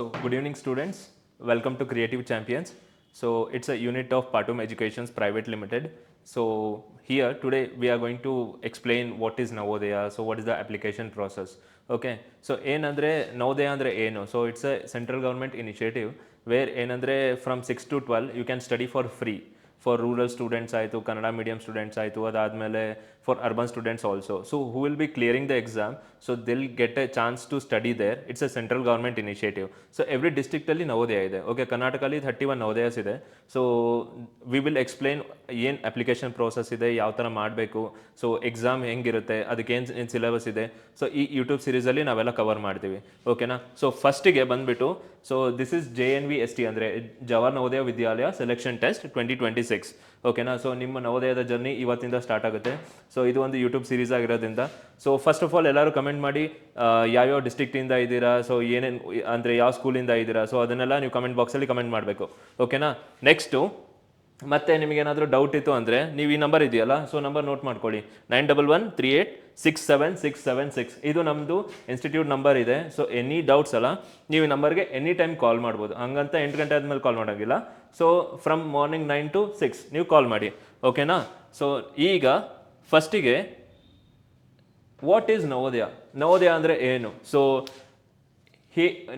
So, good evening, students. Welcome to Creative Champions. So, it's a unit of Patum Educations Private Limited. So, here today we are going to explain what is Navodaya. So, what is the application process? Okay. So, ಏನಂದ್ರೆ Navodaya andre ಏನು? So, it's a central government initiative where ಏನಂದ್ರೆ from 6 to 12 you can study for free. For rural students ಆಯಿತು, Kannada medium students ಆಯಿತು, ಅದಾದಮೇಲೆ for urban students also. So who will be clearing the exam, so they'll get a chance to study there. It's a central government initiative. So every ಡಿಸ್ಟ್ರಿಕ್ಟಲ್ಲಿ ನವೋದಯ ಇದೆ. Okay, ಕರ್ನಾಟಕಲ್ಲಿ 31 ನವೋದಯಸ್ ಇದೆ. So we will explain ಏನು application process ಇದೆ, ಯಾವ ಥರ ಮಾಡಬೇಕು, so exam ಹೆಂಗಿರುತ್ತೆ, ಅದಕ್ಕೆ ಏನು ಸಿಲೆಬಸ್ ಇದೆ. ಸೊ ಈ ಯೂಟ್ಯೂಬ್ ಸೀರೀಸಲ್ಲಿ ನಾವೆಲ್ಲ ಕವರ್ ಮಾಡ್ತೀವಿ. ಓಕೆನಾ. ಸೊ ಫಸ್ಟಿಗೆ ಬಂದುಬಿಟ್ಟು, ಸೊ ದಿಸ್ ಇಸ್ JNVST ಅಂದರೆ ಜವಾಹರ್ ನವೋದಯ ವಿದ್ಯಾಲಯ ಸೆಲೆಕ್ಷನ್ ಟೆಸ್ಟ್ 2026. ಓಕೆನಾ. ಸೊ ನಿಮ್ಮ ನವೋದಯದ ಜರ್ನಿ ಇವತ್ತಿಂದ ಸ್ಟಾರ್ಟ್ ಆಗುತ್ತೆ. ಸೊ ಇದು ಒಂದು ಯೂಟ್ಯೂಬ್ ಸೀರೀಸ್ ಆಗಿರೋದ್ರಿಂದ, ಸೊ ಫಸ್ಟ್ ಆಫ್ ಆಲ್ ಎಲ್ಲರೂ ಕಮೆಂಟ್ ಮಾಡಿ ಯಾವ್ಯಾವ ಡಿಸ್ಟ್ರಿಕ್ಟಿಂದ ಇದ್ದೀರಾ, ಸೊ ಏನೇನು ಅಂದರೆ ಯಾವ ಸ್ಕೂಲಿಂದ ಇದ್ದೀರಾ, ಸೊ ಅದನ್ನೆಲ್ಲ ನೀವು ಕಮೆಂಟ್ ಬಾಕ್ಸಲ್ಲಿ ಕಮೆಂಟ್ ಮಾಡಬೇಕು. ಓಕೆನಾ. ನೆಕ್ಸ್ಟು ಮತ್ತೆ ನಿಮಗೇನಾದರೂ ಡೌಟ್ ಇತ್ತು ಅಂದರೆ ನೀವು ಈ ನಂಬರ್ ಇದೆಯಲ್ಲ, ಸೊ ನಂಬರ್ ನೋಟ್ ಮಾಡ್ಕೊಳ್ಳಿ, 9113867676. ಇದು ನಮ್ಮದು ಇನ್ಸ್ಟಿಟ್ಯೂಟ್ ನಂಬರ್ ಇದೆ. ಸೊ ಎನಿ ಡೌಟ್ಸ್ ಅಲ್ಲ, ನೀವು ಈ ನಂಬರ್ಗೆ ಎನಿ ಟೈಮ್ ಕಾಲ್ ಮಾಡ್ಬೋದು. ಹಂಗಂತ 8 ಗಂಟೆ ಆದಮೇಲೆ ಕಾಲ್ ಮಾಡೋಂಗಿಲ್ಲ. ಸೊ ಫ್ರಮ್ ಮಾರ್ನಿಂಗ್ 9 to 6 ನೀವು ಕಾಲ್ ಮಾಡಿ. ಓಕೆನಾ. ಸೊ ಈಗ ಫಸ್ಟಿಗೆ ವಾಟ್ ಈಸ್ ನವೋದಯ? ನವೋದಯ ಅಂದರೆ ಏನು? ಸೊ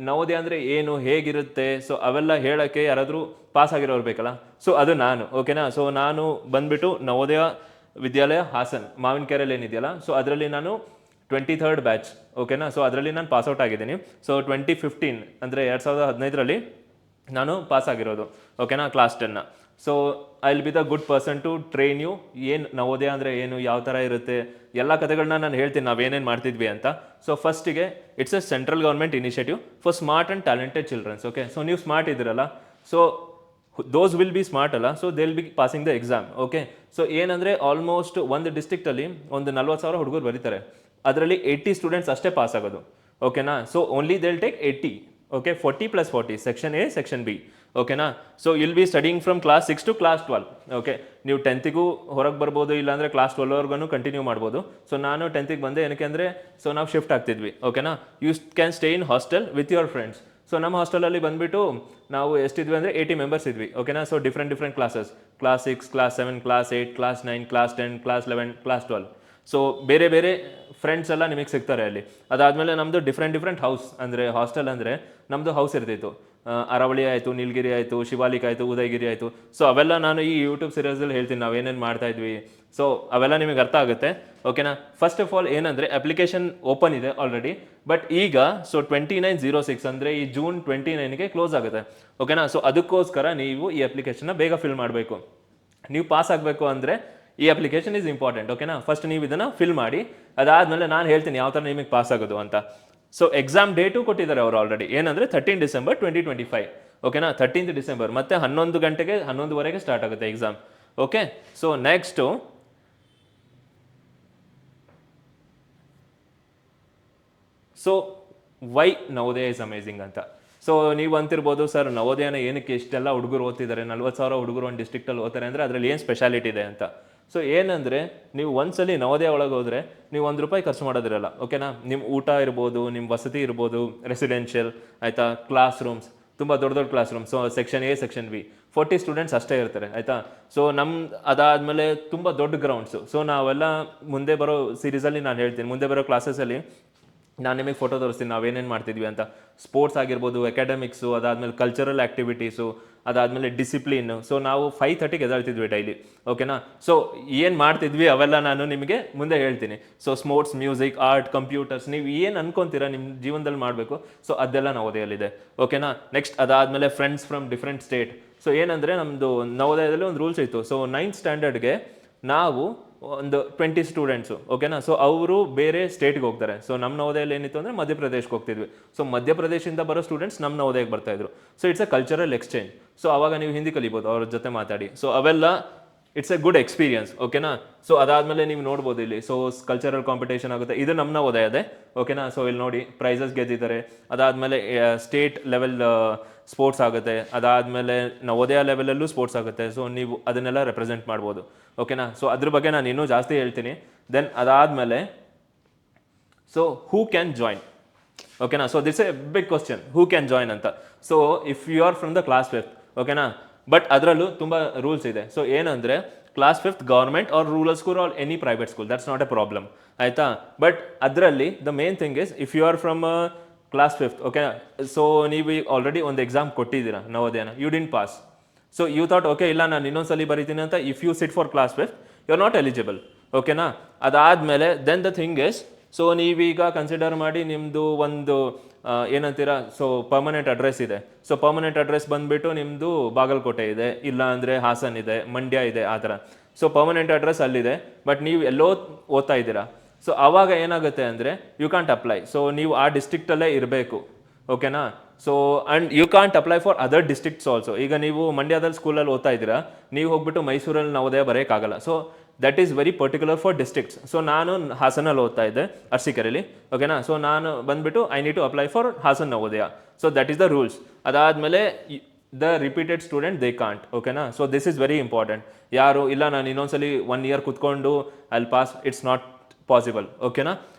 ನವೋದಯ ಅಂದರೆ ಏನು, ಹೇಗಿರುತ್ತೆ, ಸೊ ಅವೆಲ್ಲ ಹೇಳೋಕ್ಕೆ ಯಾರಾದರೂ ಪಾಸ್ ಆಗಿರೋರು ಬೇಕಲ್ಲ. ಸೊ ಅದು ನಾನು. ಓಕೆನಾ. ಸೊ ನಾನು ಬಂದುಬಿಟ್ಟು ನವೋದಯ ವಿದ್ಯಾಲಯ ಹಾಸನ್ ಮಾವಿನಕೆರೆಯಲ್ಲಿ ಏನಿದೆಯಲ್ಲ, ಸೊ ಅದರಲ್ಲಿ ನಾನು 23rd ಬ್ಯಾಚ್. ಓಕೆನಾ. ಸೊ ಅದರಲ್ಲಿ ನಾನು ಪಾಸ್ಔಟ್ ಆಗಿದ್ದೀನಿ. ಸೊ 2015 ಅಂದರೆ 2015ರಲ್ಲಿ ನಾನು ಪಾಸ್ ಆಗಿರೋದು. ಓಕೆನಾ, class 10. So I will be the good person to train you. ಏನು ನವೋದಯ ಅಂದರೆ ಏನು, ಯಾವ ಥರ ಇರುತ್ತೆ, ಎಲ್ಲ ಕಥೆಗಳನ್ನ ನಾನು ಹೇಳ್ತೀನಿ ನಾವೇನೇನು ಮಾಡ್ತಿದ್ವಿ ಅಂತ. ಸೊ ಫಸ್ಟಿಗೆ it's a central government initiative for smart and talented childrens. Okay. So ನೀವು ಸ್ಮಾರ್ಟ್ ಇದ್ದೀರಲ್ಲ, so those will be smart ಅಲ್ಲ, so they will be passing the exam. Okay. So ಏನಂದರೆ ಆಲ್ಮೋಸ್ಟ್ ಒಂದು ಡಿಸ್ಟ್ರಿಕ್ಟಲ್ಲಿ ಒಂದು 40,000 ಹುಡುಗರು ಬರೀತಾರೆ. ಅದರಲ್ಲಿ 80 ಸ್ಟೂಡೆಂಟ್ಸ್ ಅಷ್ಟೇ ಪಾಸ್ ಆಗೋದು. ಓಕೆನಾ. So only they will take 80. Okay, 40 + 40, section A, section B. ಓಕೆನಾ. So will be studying from class 6 to class 12. Okay, ನೀವು 10ಗೂ ಹೊರಗೆ ಬರ್ಬೋದು, ಇಲ್ಲಾಂದರೆ ಕ್ಲಾಸ್ 12ವರೆಗೂ ಕಂಟಿನ್ಯೂ ಮಾಡ್ಬೋದು. ಸೊ ನಾನು 10ಗೆ ಬಂದೆ. ಏನಕ್ಕೆ ಅಂದರೆ, ಸೊ ನಾವು ಶಿಫ್ಟ್ ಆಗ್ತಿದ್ವಿ. ಓಕೆನಾ. You can stay in hostel with your friends. So ನಮ್ಮ ಹಾಸ್ಟೆಲಲ್ಲಿ ಬಂದುಬಿಟ್ಟು ನಾವು ಎಷ್ಟಿದ್ವಿ ಅಂದರೆ 80 ಮೆಂಬರ್ಸ್ ಇದ್ವಿ. ಓಕೆನಾ. So different classes, class 6, class 7, class 8, class 9, class 10, class 11, class 12. So ಬೇರೆ ಬೇರೆ ಫ್ರೆಂಡ್ಸ್ ಎಲ್ಲ ನಿಮಗೆ ಸಿಗ್ತಾರೆ ಅಲ್ಲಿ. ಅದಾದಮೇಲೆ ನಮ್ಮದು ಡಿಫ್ರೆಂಟ್ ಹೌಸ್ ಅಂದರೆ ಹಾಸ್ಟೆಲ್ ಅಂದರೆ ನಮ್ಮದು ಹೌಸ್ ಇರ್ತಿತ್ತು. ಅರವಳಿ ಆಯಿತು, ನೀಲಗಿರಿ ಆಯಿತು, ಶಿವಾಲಿಕ್ ಆಯಿತು, ಉದಯಗಿರಿ ಆಯಿತು. ಸೊ ಅವೆಲ್ಲ ನಾನು ಈ ಯೂಟ್ಯೂಬ್ ಸೀರೀಸಲ್ಲಿ ಹೇಳ್ತೀನಿ ನಾವು ಏನೇನು ಮಾಡ್ತಾಯಿದ್ವಿ. ಸೊ ಅವೆಲ್ಲ ನಿಮಗೆ ಅರ್ಥ ಆಗುತ್ತೆ. ಓಕೆನಾ. ಫಸ್ಟ್ ಆಫ್ ಆಲ್ ಏನಂದರೆ ಅಪ್ಲಿಕೇಶನ್ ಓಪನ್ ಇದೆ ಆಲ್ರೆಡಿ, ಬಟ್ ಈಗ ಸೊ 29/06 ಅಂದರೆ ಈ ಜೂನ್ 29ಗೆ ಕ್ಲೋಸ್ ಆಗುತ್ತೆ. ಓಕೆನಾ. ಸೊ ಅದಕ್ಕೋಸ್ಕರ ನೀವು ಈ ಅಪ್ಲಿಕೇಶನ್ನ ಬೇಗ ಫಿಲ್ ಮಾಡಬೇಕು. ನೀವು ಪಾಸ್ ಆಗಬೇಕು ಅಂದರೆ ಈ ಅಪ್ಲಿಕೇಶನ್ ಈಸ್ ಇಂಪಾರ್ಟೆಂಟ್. ಓಕೆನಾ. ಫಸ್ಟ್ ನೀವು ಇದನ್ನು ಫಿಲ್ ಮಾಡಿ, ಅದಾದಮೇಲೆ ನಾನು ಹೇಳ್ತೀನಿ ಯಾವ ಥರ ನಿಮಗೆ ಪಾಸ್ ಆಗೋದು ಅಂತ. ಸೊ ಎಕ್ಸಾಮ್ ಡೇಟು ಕೊಟ್ಟಿದ್ದಾರೆ ಅವರು ಆಲ್ರೆಡಿ. ಏನಂದರೆ 13 ಡಿಸೆಂಬರ್ 2025. ಓಕೆನಾ. 13th ಡಿಸೆಂಬರ್ ಮತ್ತೆ 11 ಗಂಟೆಗೆ 11ವರೆಗೆ ಸ್ಟಾರ್ಟ್ ಆಗುತ್ತೆ exam. Okay. So next so why Navodaya is amazing ಅಂತ. ಸೊ ನೀವು ಅಂತಿರ್ಬೋದು, ಸರ್ ನವೋದಯನ ಏನಕ್ಕೆ ಇಷ್ಟೆಲ್ಲ ಹುಡುಗರು ಓದ್ತಿದ್ದಾರೆ, 40,000 ಹುಡುಗರು ಒಂದು ಡಿಸ್ಟ್ರಿಕ್ಟಲ್ಲಿ ಓದ್ತಾರೆ ಅಂದರೆ ಅದರಲ್ಲಿ ಏನು ಸ್ಪೆಷಾಲಿಟಿ ಇದೆ ಅಂತ. ಸೊ ಏನಂದರೆ, ನೀವು ಒಂದ್ಸಲಿ ನವೋದಯ ಒಳಗೆ ಹೋದರೆ ನೀವು ₹1 ಖರ್ಚು ಮಾಡೋದಿರಲ್ಲ. ಓಕೆನಾ. ನಿಮ್ಮ ಊಟ ಇರ್ಬೋದು, ನಿಮ್ಮ ವಸತಿ ಇರ್ಬೋದು, ರೆಸಿಡೆನ್ಷಿಯಲ್ ಆಯಿತಾ, ಕ್ಲಾಸ್ ರೂಮ್ಸ್, ತುಂಬ ದೊಡ್ಡ class room. So section A, section B 40 students ಅಷ್ಟೇ ಇರ್ತಾರೆ. ಆಯಿತಾ. ಸೊ ಅದಾದಮೇಲೆ ತುಂಬ ದೊಡ್ಡ ಗ್ರೌಂಡ್ಸು. ಸೊ ನಾವೆಲ್ಲ ಮುಂದೆ ಬರೋ ಸೀರೀಸಲ್ಲಿ ನಾನು ಹೇಳ್ತೀನಿ, ಮುಂದೆ ಬರೋ ಕ್ಲಾಸಸಲ್ಲಿ ನಾನು ನಿಮಗೆ ಫೋಟೋ ತೋರಿಸ್ತೀನಿ ನಾವೇನೇನು ಮಾಡ್ತಿದ್ವಿ ಅಂತ. ಸ್ಪೋರ್ಟ್ಸ್ ಆಗಿರ್ಬೋದು, ಅಕಾಡೆಮಿಕ್ಸು, ಅದಾದಮೇಲೆ ಕಲ್ಚರಲ್ ಆ್ಯಕ್ಟಿವಿಟೀಸು, ಅದಾದಮೇಲೆ ಡಿಸಿಪ್ಲಿನ್ನು. ಸೊ ನಾವು 5:30ಗೆ ಎದ್ದೇಳ್ತಿದ್ವಿ ಡೈಲಿ. ಓಕೆನಾ. ಸೊ ಏನು ಮಾಡ್ತಿದ್ವಿ ಅವೆಲ್ಲ ನಾನು ನಿಮಗೆ ಮುಂದೆ ಹೇಳ್ತೀನಿ. So sports, music, art, computers, ನೀವು ಏನು ಅನ್ಕೊತೀರಾ ನಿಮ್ಮ ಜೀವನದಲ್ಲಿ ಮಾಡಬೇಕು, ಸೊ ಅದೆಲ್ಲ ನವೋದಯದಲ್ಲಿದೆ. ಓಕೆನಾ. ನೆಕ್ಸ್ಟ್ ಅದಾದಮೇಲೆ friends from different state. So ಏನಂದರೆ ನಮ್ಮದು ನವೋದಯದಲ್ಲಿ ಒಂದು ರೂಲ್ಸ್ ಇತ್ತು. ಸೊ 9th ಸ್ಟ್ಯಾಂಡರ್ಡ್ಗೆ ನಾವು ಒಂದು 20 ಸ್ಟೂಡೆಂಟ್ಸು. ಓಕೆನಾ. ಸೊ ಅವರು ಬೇರೆ ಸ್ಟೇಟ್ಗೆ ಹೋಗ್ತಾರೆ. ಸೊ ನಮ್ಮ ನವೋದಯಲ್ಲಿ ಏನಿತ್ತು ಅಂದರೆ ಮಧ್ಯಪ್ರದೇಶಕ್ಕೆ ಹೋಗ್ತಿದ್ವಿ. ಸೊ ಮಧ್ಯಪ್ರದೇಶದಿಂದ ಬರೋ ಸ್ಟೂಡೆಂಟ್ಸ್ ನಮ್ಮ ನವೋದಯಕ್ಕೆ ಬರ್ತಾಯಿದ್ರು. So it's a cultural exchange. So ಆವಾಗ ನೀವು ಹಿಂದಿ ಕಲಿಬೋದು ಅವ್ರ ಜೊತೆ ಮಾತಾಡಿ. ಸೊ ಅವೆಲ್ಲ ಇಟ್ಸ್ ಎ ಗುಡ್ ಎಕ್ಸ್ಪೀರಿಯನ್ಸ್. ಓಕೆನಾ. ಸೊ ಅದಾದಮೇಲೆ ನೀವು ನೋಡ್ಬೋದು ಇಲ್ಲಿ, ಸೊ ಕಲ್ಚರಲ್ ಕಾಂಪಿಟೇಷನ್ ಆಗುತ್ತೆ. ಇದು ನಮ್ಮ ನವೋದಯದೇ. ಓಕೆನಾ. ಸೊ ಇಲ್ಲಿ ನೋಡಿ ಪ್ರೈಸಸ್ ಗೆದ್ದಿದ್ದಾರೆ. ಅದಾದಮೇಲೆ ಸ್ಟೇಟ್ ಲೆವೆಲ್ ಸ್ಪೋರ್ಟ್ಸ್ ಆಗುತ್ತೆ. ಅದಾದಮೇಲೆ ನವೋದಯ ಲೆವೆಲಲ್ಲೂ ಸ್ಪೋರ್ಟ್ಸ್ ಆಗುತ್ತೆ. ಸೊ ನೀವು ಅದನ್ನೆಲ್ಲ ರೆಪ್ರೆಸೆಂಟ್ ಮಾಡ್ಬೋದು. ಓಕೆನಾ. ಸೊ ಅದ್ರ ಬಗ್ಗೆ ನಾನು ಇನ್ನೂ ಜಾಸ್ತಿ ಹೇಳ್ತೀನಿ. ದೆನ್ ಅದಾದಮೇಲೆ ಸೊ ಹೂ ಕ್ಯಾನ್ ಜಾಯಿನ್. ಓಕೆನಾ. So this a big question, who can join ಅಂತ. So if you are from the class 5th, ಓಕೆನಾ, ಬಟ್ ಅದರಲ್ಲೂ ತುಂಬ ರೂಲ್ಸ್ ಇದೆ. ಸೊ ಏನಂದರೆ class 5th government or rural school or any private school, that's not a problem, ಆಯಿತಾ. But ಅದರಲ್ಲಿ the main thing is if you are from class 5th, okay, so ನೀವು already ಒಂದು exam ಕೊಟ್ಟಿದ್ದೀರಾ ನವೋದಯನ, you didn't pass. So you thought okay ಇಲ್ಲ ನಾನು ಇನ್ನೊಂದ್ಸಲಿ ಬರೀತೀನಿ ಅಂತ, if you sit for class 5th you are not eligible, ಓಕೆನಾ. ಅದಾದಮೇಲೆ then the thing is, so ನೀವೀಗ ಕನ್ಸಿಡರ್ ಮಾಡಿ ನಿಮ್ಮದು ಒಂದು ಏನಂತೀರಾ, ಸೊ ಪರ್ಮನೆಂಟ್ ಅಡ್ರೆಸ್ ಇದೆ. ಸೊ ಪರ್ಮನೆಂಟ್ ಅಡ್ರೆಸ್ ಬಂದುಬಿಟ್ಟು ನಿಮ್ಮದು ಬಾಗಲಕೋಟೆ ಇದೆ, ಇಲ್ಲ ಅಂದರೆ ಹಾಸನ್ ಇದೆ, ಮಂಡ್ಯ ಇದೆ, ಆ ಥರ. ಸೊ ಪರ್ಮನೆಂಟ್ ಅಡ್ರೆಸ್ ಅಲ್ಲಿದೆ, ಬಟ್ ನೀವು ಎಲ್ಲೋ ಓದ್ತಾ ಇದ್ದೀರಾ. ಸೊ ಆವಾಗ ಏನಾಗುತ್ತೆ ಅಂದರೆ ಯು ಕಾಂಟ್ ಅಪ್ಲೈ. ಸೊ ನೀವು ಆ ಡಿಸ್ಟ್ರಿಕ್ಟಲ್ಲೇ ಇರಬೇಕು, ಓಕೆನಾ. So and you can't apply for other districts also. ಈಗ ನೀವು ಮಂಡ್ಯದಲ್ಲಿ ಸ್ಕೂಲಲ್ಲಿ ಓದ್ತಾ ಇದ್ದೀರಾ, ನೀವು ಹೋಗ್ಬಿಟ್ಟು ಮೈಸೂರಲ್ಲಿ ನವೋದಯ ಬರೆಯೋಕ್ಕಾಗಲ್ಲ. So that is very particular for districts. So ನಾನು ಹಾಸನಲ್ಲಿ ಓದ್ತಾ ಇದ್ದೆ, ಅರ್ಸಿಕೆರೆಯಲ್ಲಿ, ಓಕೆನಾ. ಸೊ ನಾನು ಬಂದುಬಿಟ್ಟು I need to apply for Hassan Navodaya. So that is the rules. ಅದಾದಮೇಲೆ the repeated student they can't, ಓಕೆನಾ. So this is very important. ಯಾರು ಇಲ್ಲ ನಾನು ಇನ್ನೊಂದ್ಸಲಿ 1 year ಕುತ್ಕೊಂಡು ಅಲ್ಲಿ ಪಾಸ್, ಇಟ್ಸ್ ನಾಟ್ ಪಾಸಿಬಲ್, ಓಕೆನಾ.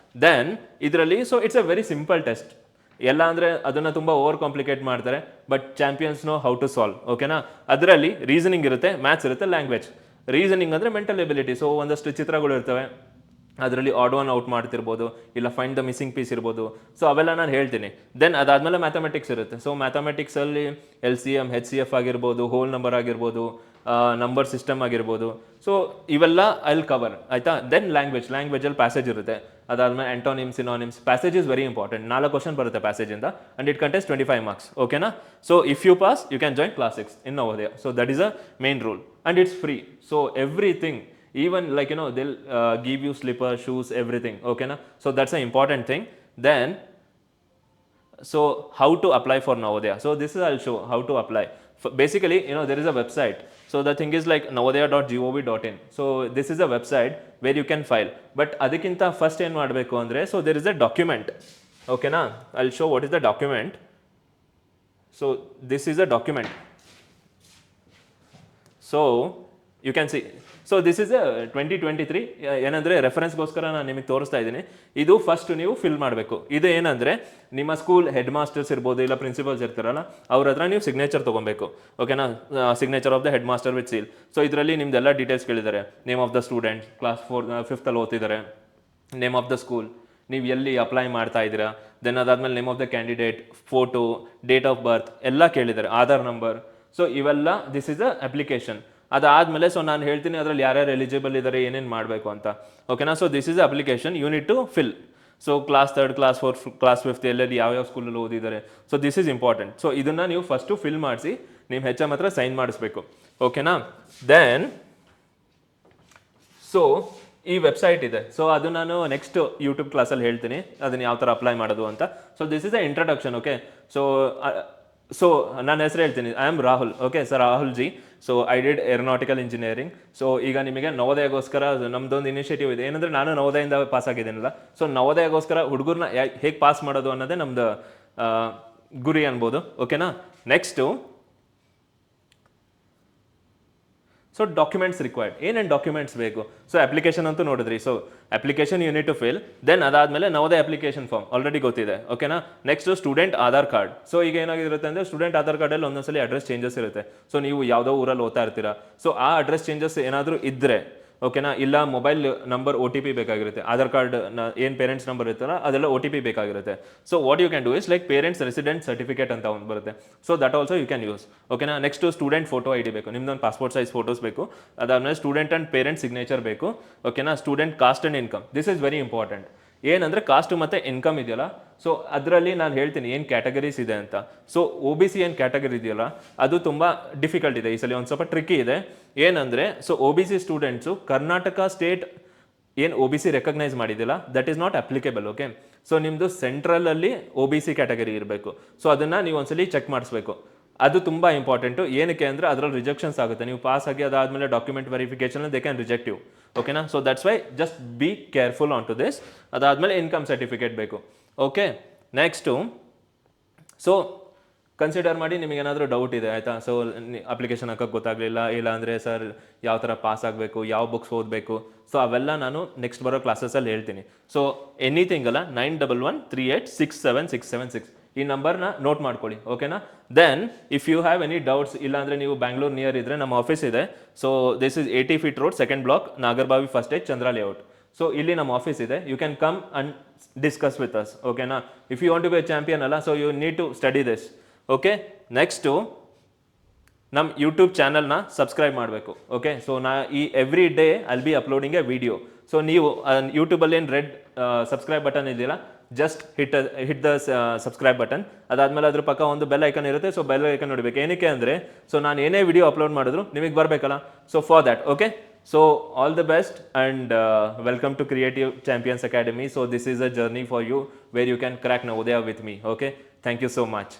ದೆನ್ ಇದರಲ್ಲಿ so it's a very simple test. ಎಲ್ಲ ಅಂದರೆ ಅದನ್ನು ತುಂಬ ಓವರ್ ಕಾಂಪ್ಲಿಕೇಟ್ ಮಾಡ್ತಾರೆ, but champions know how to solve, ಓಕೆನಾ. ಅದರಲ್ಲಿ ರೀಸನಿಂಗ್ ಇರುತ್ತೆ, ಮ್ಯಾಥ್ಸ್ ಇರುತ್ತೆ, ಲ್ಯಾಂಗ್ವೇಜ್. ರೀಸನಿಂಗ್ ಅಂದರೆ ಮೆಂಟಲ್ ಎಬಿಲಿಟಿ. ಸೊ ಒಂದಷ್ಟು ಚಿತ್ರಗಳು ಇರ್ತವೆ, ಅದರಲ್ಲಿ ಆಡ್ ಒನ್ ಔಟ್ ಮಾಡ್ತಿರ್ಬೋದು, ಇಲ್ಲ ಫೈಂಡ್ ದ ಮಿಸ್ಸಿಂಗ್ ಪೀಸ್ ಇರ್ಬೋದು. ಸೊ ಅವೆಲ್ಲ ನಾನು ಹೇಳ್ತೀನಿ. ದೆನ್ ಅದಾದಮೇಲೆ ಮ್ಯಾಥಮೆಟಿಕ್ಸ್ ಇರುತ್ತೆ. ಸೊ ಮ್ಯಾಥಮೆಟಿಕ್ಸಲ್ಲಿ LCM, HCF ಆಗಿರ್ಬೋದು, ಹೋಲ್ ನಂಬರ್ ಆಗಿರ್ಬೋದು, ನಂಬರ್ ಸಿಸ್ಟಮ್ ಆಗಿರ್ಬೋದು. ಸೊ ಇವೆಲ್ಲ ಐಲ್ ಕವರ್, ಆಯಿತಾ. ದೆನ್ ಲ್ಯಾಂಗ್ವೇಜಲ್ಲಿ ಪ್ಯಾಸೇಜ್ ಇರುತ್ತೆ. ಅದಾದಮೇಲೆ antonyms, synonyms. Passage is very important. 4 question ಬರುತ್ತೆ ಪ್ಯಾಸೇಜಿಂದ, ಅಂಡ್ ಇಟ್ ಕಂಟೆಸ್ಟ್ 25 marks, ಓಕೆನಾ. So if you pass you can join class 6 in Navodaya. So that is a main rule, and it's free. So everything, even like they'll give you slippers, shoes, everything, okay na. So that's an important thing. Then so how to apply for Navodaya? So this is, I'll show how to apply. Basically there is a website. So the thing is like navodaya.gov.in. so this is a website where you can file, but adikinta first ಏನು ಮಾಡಬೇಕು ಅಂದರೆ, so there is a document, okay na. I'll show what is the document. So this is a document, so you can see. So this is 2023 ಏನಂದರೆ ರೆಫರೆನ್ಸ್ಗೋಸ್ಕರ ನಾನು ನಿಮಗೆ ತೋರಿಸ್ತಾ ಇದ್ದೀನಿ. ಇದು first ನೀವು ಫಿಲ್ ಮಾಡಬೇಕು. ಇದು ಏನಂದರೆ ನಿಮ್ಮ ಸ್ಕೂಲ್ ಹೆಡ್ ಮಾಸ್ಟರ್ಸ್ ಇರ್ಬೋದು, ಇಲ್ಲ ಪ್ರಿನ್ಸಿಪಲ್ಸ್ ಇರ್ತಾರಲ್ಲ, ಅವ್ರ ಹತ್ರ ನೀವು ಸಿಗ್ನೇಚರ್ ತೊಗೊಬೇಕು, ಓಕೆನಾ. Signature of the head master with seal. So ಇದರಲ್ಲಿ ನಿಮ್ದೆಲ್ಲ ಡೀಟೇಲ್ಸ್ ಕೇಳಿದ್ದಾರೆ. Name of the student, class 5th ಓದ್ತಿದ್ದಾರೆ, ನೇಮ್ ಆಫ್ ದ ಸ್ಕೂಲ್, ನೀವು ಎಲ್ಲಿ ಅಪ್ಲೈ ಮಾಡ್ತಾ ಇದ್ದೀರಾ, ದೆನ್ ಅದಾದಮೇಲೆ name of the candidate, photo, date of birth ಎಲ್ಲ ಕೇಳಿದ್ದಾರೆ, ಆಧಾರ್ ನಂಬರ್. ಸೊ ಇವೆಲ್ಲ ದಿಸ್ ಇಸ್ ಅ ಅಪ್ಲಿಕೇಶನ್. ಅದಾದಮೇಲೆ ಸೊ ನಾನು ಹೇಳ್ತೀನಿ ಅದರಲ್ಲಿ ಯಾರ್ಯಾರು ಎಲಿಜಿಬಲ್ ಇದ್ದಾರೆ, ಏನೇನು ಮಾಡಬೇಕು ಅಂತ, ಓಕೆನಾ. So this is application you need to fill. So class 3rd, class 4th, class 5th ಎಲ್ಲೆಲ್ಲಿ ಯಾವ್ಯಾವ ಸ್ಕೂಲಲ್ಲಿ ಓದಿದ್ದಾರೆ. So this is important. So ಇದನ್ನು ನೀವು ಫಸ್ಟು ಫಿಲ್ ಮಾಡಿಸಿ ನಿಮ್ಮ HM ಹತ್ರ ಸೈನ್ ಮಾಡಿಸ್ಬೇಕು, ಓಕೆನಾ. ದೆನ್ ಸೊ ಈ ವೆಬ್ಸೈಟ್ ಇದೆ. ಸೊ ಅದು ನಾನು ನೆಕ್ಸ್ಟ್ ಯೂಟ್ಯೂಬ್ ಕ್ಲಾಸಲ್ಲಿ ಹೇಳ್ತೀನಿ ಅದನ್ನು ಯಾವ ಥರ ಅಪ್ಲೈ ಮಾಡೋದು ಅಂತ. So this is a introduction, okay. So ನನ್ನ ಹೆಸರು ಹೇಳ್ತೀನಿ, I am Rahul, okay. Sir Rahul G. So I did aeronautical engineering. So ಈಗ ನಿಮಗೆ ನವೋದಯಗೋಸ್ಕರ ನಮ್ಮದೊಂದು ಇನಿಷಿಯೇಟಿವ್ ಇದೆ. ಏನಂದರೆ ನಾನು ನವೋದಯದಿಂದ ಪಾಸ್ ಆಗಿದ್ದೀನಲ್ಲ, ಸೊ ನವೋದಯಗೋಸ್ಕರ ಹುಡುಗರನ್ನ ಹೇಗೆ ಪಾಸ್ ಮಾಡೋದು ಅನ್ನೋದೇ ನಮ್ಮದು ಗುರಿ ಅನ್ಬೋದು, ಓಕೆನಾ. Next so documents required. ಏನೇನು ಡಾಕ್ಯುಮೆಂಟ್ಸ್ ಬೇಕು? ಸೊ ಅಪ್ಲಿಕೇಶನ್ ಅಂತೂ ನೋಡಿದ್ರಿ. So application you need to fill. Then ಅದಾದಮೇಲೆ ನವೋದಯ ಅಪ್ಲಿಕೇಶನ್ ಫಾರ್ಮ್ ಆಲ್ರೆಡಿ ಗೊತ್ತಿದೆ, ಓಕೆನಾ. Next student Aadhaar card. So ಈಗ ಏನಾಗಿರುತ್ತೆ ಅಂದರೆ ಸ್ಟೂಡೆಂಟ್ ಆಧಾರ್ ಕಾರ್ಡಲ್ಲಿ ಒಂದೊಂದ್ಸಲಿ ಅಡ್ರೆಸ್ ಚೇಂಜಸ್ ಇರುತ್ತೆ. ಸೊ ನೀವು ಯಾವುದೋ ಊರಲ್ಲಿ ಓದ್ತಾ ಇರ್ತೀರಾ, ಸೊ ಆ ಅಡ್ರೆಸ್ ಚೇಂಜಸ್ ಏನಾದರೂ ಇದ್ದರೆ, ಓಕೆನಾ, ಇಲ್ಲ ಮೊಬೈಲ್ ನಂಬರ್ OTP ಬೇಕಾಗಿರುತ್ತೆ. ಆಧಾರ್ ಕಾರ್ಡ್ ಏನು ಪೇರೆಂಟ್ಸ್ ನಂಬರ್ ಇರುತ್ತಲ್ಲ ಅದೆಲ್ಲ OTP ಬೇಕಾಗಿರುತ್ತೆ. So what you can do is like parents resident certificate ಅಂತ ಒಂದು ಬರುತ್ತೆ. So that also you can use, ಓಕೆನಾ. ನೆಕ್ಸ್ಟ್ ಸ್ಟೂಡೆಂಟ್ ಫೋಟೋ ID ಬೇಕು, ನಿಮ್ದೊಂದು ಪಾಸ್ಪೋರ್ಟ್ ಸೈಜ್ ಫೋಟೋಸ್ ಬೇಕು. ಅದಾದಮೇಲೆ ಸ್ಟೂಡೆಂಟ್ ಆ್ಯಂಡ್ ಪೇರೆಂಟ್ ಸಿಗ್ನೇಚರ್ ಬೇಕು, ಓಕೆನಾ. Student cost and income, this is very important. ಏನಂದರೆ ಕಾಸ್ಟ್ ಮತ್ತು ಇನ್ಕಮ್ ಇದೆಯಲ್ಲ, ಸೊ ಅದರಲ್ಲಿ ನಾನು ಹೇಳ್ತೀನಿ ಏನು ಕ್ಯಾಟಗರೀಸ್ ಇದೆ ಅಂತ. ಸೊ OBC ಏನು ಕ್ಯಾಟಗರಿ ಇದೆಯಲ್ಲ ಅದು ತುಂಬ ಡಿಫಿಕಲ್ಟ್ ಇದೆ, ಈ ಸಲ ಒಂದು ಸ್ವಲ್ಪ ಟ್ರಿಕ್ಕಿ ಇದೆ. ಏನಂದರೆ so OBC students Karnataka state ಏನು OBC ರೆಕಗ್ನೈಸ್ ಮಾಡಿದಿಲ್ಲ, that is not applicable, okay. So ನಿಮ್ಮದು ಸೆಂಟ್ರಲಲ್ಲಿ OBC ಕ್ಯಾಟಗರಿ ಇರಬೇಕು. ಸೊ ಅದನ್ನು ನೀವು ಒಂದ್ಸಲಿ ಚೆಕ್ ಮಾಡಿಸ್ಬೇಕು. ಅದು ತುಂಬ ಇಂಪಾರ್ಟೆಂಟು. ಏನಕ್ಕೆ ಅಂದರೆ ಅದರಲ್ಲಿ ರಿಜೆಕ್ಷನ್ಸ್ ಆಗುತ್ತೆ. ನೀವು ಪಾಸ್ ಆಗಿ ಅದಾದಮೇಲೆ document verification they can reject you, ಓಕೆನಾ. So that's why just be careful on to this. ಅದಾದಮೇಲೆ ಇನ್ಕಮ್ ಸರ್ಟಿಫಿಕೇಟ್ ಬೇಕು, ಓಕೆ. ನೆಕ್ಸ್ಟು ಸೊ ಕನ್ಸಿಡರ್ ಮಾಡಿ ನಿಮಗೆ ಏನಾದರೂ ಡೌಟ್ ಇದೆ ಆಯಿತಾ. ಸೊ ಅಪ್ಲಿಕೇಶನ್ ಹಾಕೋಕ್ಕೆ ಗೊತ್ತಾಗಲಿಲ್ಲ, ಇಲ್ಲ ಅಂದರೆ ಸರ್ ಯಾವ ಥರ ಪಾಸ್ ಆಗಬೇಕು, ಯಾವ ಬುಕ್ಸ್ ಓದಬೇಕು, ಸೊ ಅವೆಲ್ಲ ನಾನು ನೆಕ್ಸ್ಟ್ ಬರೋ ಕ್ಲಾಸಸಲ್ಲಿ ಹೇಳ್ತೀನಿ. ಸೊ ಎನಿಥಿಂಗ್ ಅಲ್ಲ 9113867676 ಈ ನಂಬರ್ನ ನೋಟ್ ಮಾಡ್ಕೊಳ್ಳಿ, ಓಕೆನಾ. Then if you have any doubts, ಇಲ್ಲಾಂದರೆ ನೀವು ಬ್ಯಾಂಗ್ಳೂರ್ ನಿಯರ್ ಇದ್ದರೆ ನಮ್ಮ ಆಫೀಸ್ ಇದೆ. So this is 80 feet road, second block, Nagarbhavi first stage, Chandra layout. So ಇಲ್ಲಿ ನಮ್ಮ ಆಫೀಸ್ ಇದೆ, you can come and discuss with us, ಓಕೆನಾ. If you want to be a champion ಅಲ್ಲ, so you need to study this, okay. Next ನಮ್ಮ YouTube ಚಾನಲ್ನ subscribe ಮಾಡಬೇಕು, okay. So ಈ every day I'll be uploading A video. So ನೀವು ಯೂಟ್ಯೂಬಲ್ಲಿ ಏನು red subscribe button ಇದೆಯಲ್ಲ, just hit the subscribe button. ಅದಾದಮೇಲೆ ಅದ್ರ ಪಕ್ಕ ಒಂದು ಬೆಲ್ ಐಕನ್ ಇರುತ್ತೆ, ಸೊ ಬೆಲ್ ಐಕನ್ ನೋಡಬೇಕು. ಏನಕ್ಕೆ ಅಂದರೆ ಸೊ ನಾನು ಏನೇ ವಿಡಿಯೋ ಅಪ್ಲೋಡ್ ಮಾಡಿದ್ರು ನಿಮಗೆ ಬರಬೇಕಲ್ಲ, so for that, okay. So all the best and welcome to Creative Champions Academy. So this is a journey for you where you can crack Navodaya with me, okay. Thank you so much.